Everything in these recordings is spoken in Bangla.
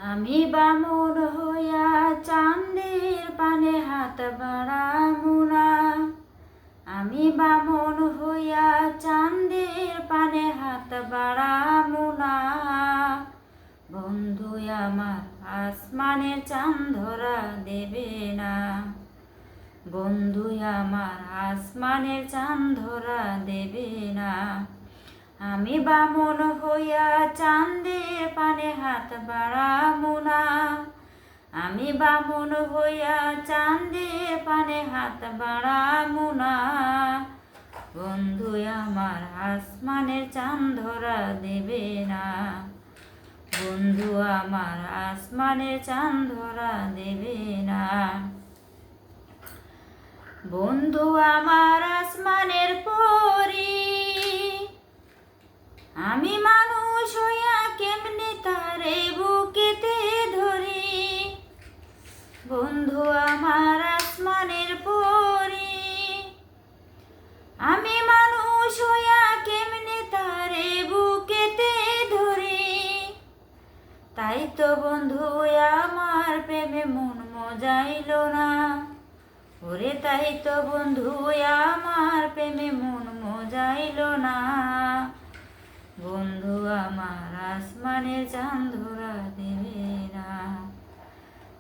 আমি বামুন হইয়া চাঁদের পানে হাত বাড়ামু না। আমি বামুন হইয়া চাঁদের পানে হাত বাড়ামু না। বন্ধু আমার আসমানের চাঁদ ধরা দেবে না। বন্ধু আমার আসমানের চাঁদ ধরা দেবে না। আমি বামুন হইয়া চাঁদের পানে হাত বাড়ামু না। আমি বামুন হইয়া চাঁদের পানে হাত বাড়ামু না। বন্ধু আমার আসমানের চাঁদ ধরা দেবে না। বন্ধু আমার আসমানের চাঁদ ধরা দেবে না। বন্ধু আমার আসমানের পরি, আমি মানুষ হইয়া কেমনে তারে বুকেতে ধরি। বন্ধু আমার আসমানের পরি, আমি মানুষ হইয়া কেমনে তারে বুকেতে ধরি। তাই তো বন্ধু আমার প্রেমে মন মজাইল না। ওরে তাই তো বন্ধু আমার প্রেমে মন মজাইল না। বন্ধু আমার আসমানের চাঁদ ধরা দেবে না।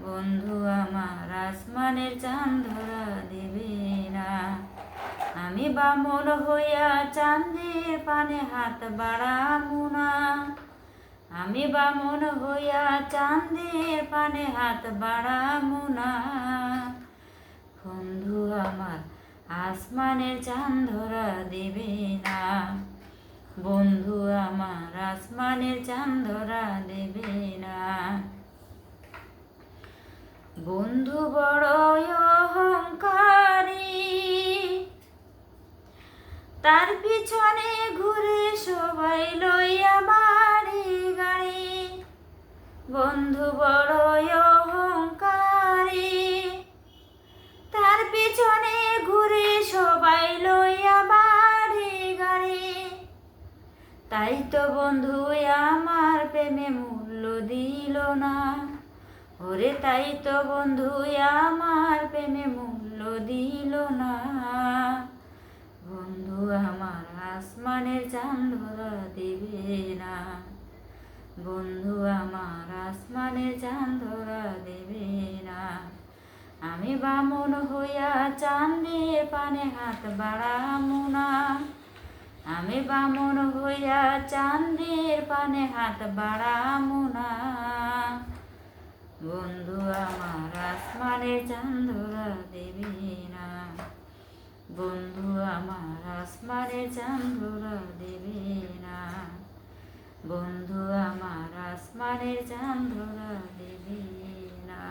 বন্ধু আমার আসমানের চাঁদ ধরা দেবে না। আমি বামুন হইয়া চাঁদের পানে হাত বাড়ামু না। আমি বামুন হইয়া চাঁদের পানে হাত বাড়ামু না। বন্ধু আমার আসমানের চাঁদ ধরা দেবে না। বন্ধু আমার আসমানের চাঁদ ধরা দেবে না। বন্ধু বড় অহংকারী, তার পিছনে ঘুরে সবাই লইয়া বাড়ি গাড়ি। বন্ধু বড় অহংকারী, তার পিছনে ঘুরে সবাই লইয়া বাড়ি গাড়ি। তাই তো বন্ধু আমার প্রেমে মূল্য দিল না। ওরে তাই তো বন্ধু আমার প্রেমে মূল্য দিল না। বন্ধু আমার আসমানের চাঁদ ধরা দেবে না। বন্ধু আমার আসমানের চাঁদ ধরা দেবে না। আমি বামুন হইয়া চাঁদের পানে হাত বাড়ামু না। আমি বামুন হইয়া চাঁদের পানে হাত বাড়ামু না। বন্ধু আমার আসমানের চাঁদ ধরা দেবে না। বন্ধু আমার আসমানের চাঁদ ধরা দেবে না। বন্ধু আমার আসমানের চাঁদ ধরা দেবে না।